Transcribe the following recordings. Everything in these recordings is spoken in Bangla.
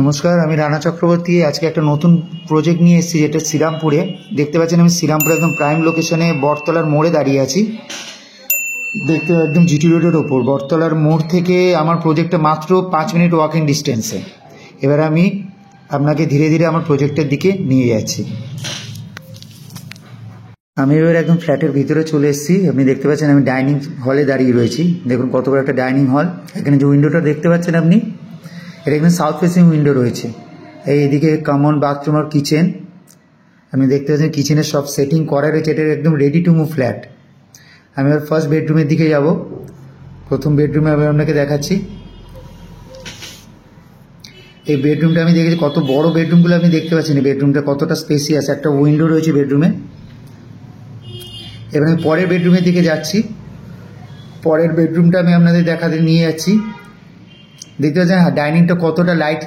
নমস্কার, আমি রানা চক্রবর্তী। আজকে একটা নতুন প্রজেক্ট নিয়ে এসেছি, যেটা শ্রীরামপুরে। দেখতে পাচ্ছেন আমি শ্রীরামপুরে একদম প্রাইম লোকেশনে বটতলার মোড়ে দাঁড়িয়ে আছি। দেখতে একদম জিটি রোডের ওপর বটতলার মোড় থেকে আমার প্রজেক্টটা মাত্র 5 মিনিট ওয়াকিং ডিস্টেন্সে। এবার আমি আপনাকে ধীরে ধীরে আমার প্রজেক্টের দিকে নিয়ে যাচ্ছি। আমি এবার একদম ফ্ল্যাটের ভিতরে চলে এসেছি। আপনি দেখতে পাচ্ছেন আমি ডাইনিং হলে দাঁড়িয়ে রয়েছি। দেখুন কত বড় একটা ডাইনিং হল। এখানে যে উইন্ডোটা দেখতে পাচ্ছেন আপনি, এটা এখানে সাউথ ফেসিং উইন্ডো রয়েছে। এইদিকে কমন বাথরুম আর কিচেন। আপনি দেখতে পাচ্ছেন কিচেনের সব সেটিং করা রয়েছে। এটা একদম রেডি টু মুভ ফ্ল্যাট। আমি এবার ফার্স্ট বেডরুমের দিকে যাব। প্রথম বেডরুমে আমি আপনাকে দেখাচ্ছি। এই বেডরুমটা আমি দেখেছি, কত বড় বেডরুমগুলো আপনি দেখতে পাচ্ছেন। এই বেডরুমটা কতটা স্পেসিয়াস, একটা উইন্ডো রয়েছে বেডরুমে। এবার আমি পরের বেডরুমের দিকে যাচ্ছি। পরের বেডরুমটা আমি আপনাদের দেখাতে নিয়ে যাচ্ছি। দেখতে পাচ্ছেন ডাইনিংটা কতটা লাইট।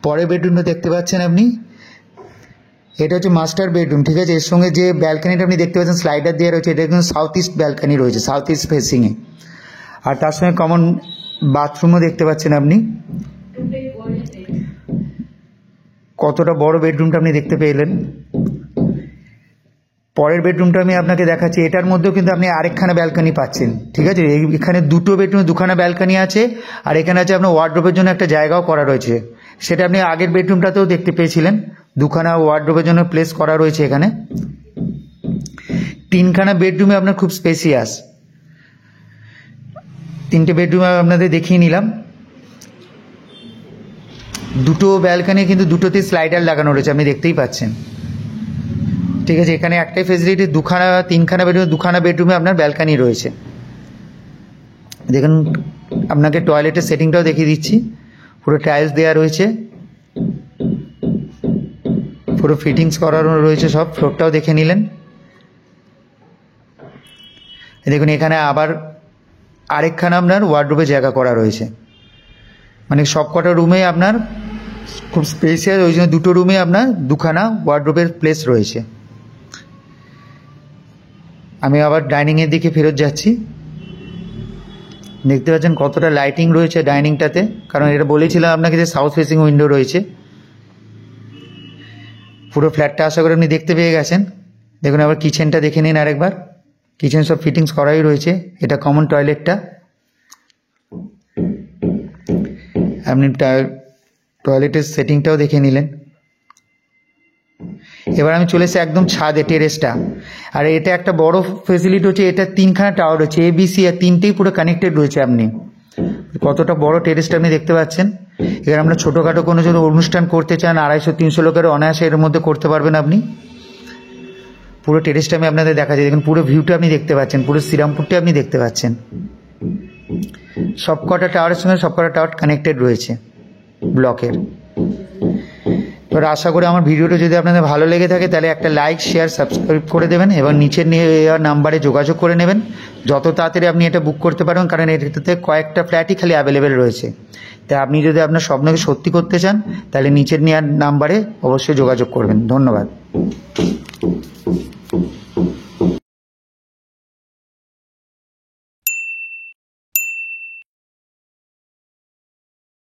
পরের বেডরুমটা দেখতে পাচ্ছেন আপনি, এটা হচ্ছে মাস্টার বেডরুম, ঠিক আছে। এর সঙ্গে যে ব্যালকানিটা আপনি দেখতে পাচ্ছেন স্লাইডার দেওয়া রয়েছে, এটা কিন্তু সাউথ ইস্ট ব্যালকানি রয়েছে, সাউথ ইস্ট ফেসিংয়ে। আর তার সঙ্গে কমন বাথরুমও দেখতে পাচ্ছেন আপনি। কতটা বড় বেডরুমটা আপনি দেখতে পেলেন। পরের বেডরুমটা আমি আপনাকে দেখাচ্ছি। এটার মধ্যেও কিন্তু আপনি আরেকখানা ব্যালকানি পাচ্ছেন, ঠিক আছে। এখানে দুটো বেডরুমে দুখানা ব্যালকানি আছে। আর এখানে আছে আপনার ওয়ার্ডরোবের জন্য একটা জায়গাও করা রয়েছে। সেটা আপনি আগের বেডরুমটাতেও দেখতে পেয়েছিলেন। দুখানা ওয়ার্ডরোবের জন্য প্লেস করা রয়েছে এখানে। তিনখানা বেডরুমে আপনার খুব স্পেসিয়াস। তিনটে বেডরুমে আপনাদের দেখিয়ে নিলাম। দুটো ব্যালকানি কিন্তু দুটোতেই স্লাইডার লাগানো রয়েছে, আপনি দেখতেই পাচ্ছেন, ঠিক আছে। এখানে একটাই ফেসিলিটি, তিনখানা বেডরুমে দুখানা বেডরুমে আপনার ব্যালকানি রয়েছে। দেখুন আপনাকে টয়লেটের সেটিংটাও দেখিয়ে দিচ্ছি। পুরো টাইলস দেওয়া রয়েছে, পুরো ফিটিংস করানো রয়েছে সব। ফ্লোরটাও দেখে নিলেন। দেখুন এখানে আবার আরেকখানা আপনার ওয়ার্ডরোবের জায়গা করা রয়েছে। মানে সব কটা রুমে আপনার খুব স্পেশিয়াস, ওই জন্য দুটো রুমে আপনার দুখানা ওয়ার্ডরোবের প্লেস রয়েছে। আমি আবার ডাইনিংয়ের দিকে ফেরত যাচ্ছি। দেখতে পাচ্ছেন কতটা লাইটিং রয়েছে ডাইনিংটাতে, কারণ এটা বলেছিলাম আপনাকে যে সাউথ ফেসিং উইন্ডো রয়েছে। পুরো ফ্ল্যাটটা আশা করি আপনি দেখতে পেয়ে গেছেন। দেখুন আবার কিচেনটা দেখে নিন আরেকবার। কিচেন সব ফিটিংস করাই রয়েছে। এটা কমন টয়লেটটা। আপনি টয়লেটের সেটিংটাও দেখে নিলেন। এবার আমি চলে এসেছি একদম ছাদে, টেরেসটা। আর এটা একটা বড় ফেসিলিটি হচ্ছে, এটা তিনখানা টাওয়ার রয়েছে, ABC, আর তিনটেই পুরো কানেক্টেড রয়েছে। আপনি কতটা বড় টেরেসটা আপনি দেখতে পাচ্ছেন। এবার আমরা ছোটোখাটো কোনো যদি অনুষ্ঠান করতে চান, 250-300 লোকের অনায়াসে এর মধ্যে করতে পারবেন আপনি। পুরো টেরেসটা আমি আপনাদের দেখাচ্ছি। দেখুন পুরো ভিউটা আপনি দেখতে পাচ্ছেন, পুরো শ্রীরামপুরটা আপনি দেখতে পাচ্ছেন। সবকটা টাওয়ারের সঙ্গে সবকটা টাওয়ার কানেক্টেড রয়েছে ব্লকের। এবার আশা করি আমার ভিডিওটা যদি আপনাদের ভালো লেগে থাকে, তাহলে একটা লাইক, শেয়ার, সাবস্ক্রাইব করে দেবেন এবং নিচের নাম্বারে যোগাযোগ করে নেবেন। যত তাড়াতাড়ি আপনি এটা বুক করতে পারবেন, কারণ এটাতে কয়েকটা ফ্ল্যাটই খালি অ্যাভেলেবেল রয়েছে। তাই আপনি যদি আপনার স্বপ্নকে সত্যি করতে চান, তাহলে নিচের নাম্বারে অবশ্যই যোগাযোগ করবেন। ধন্যবাদ।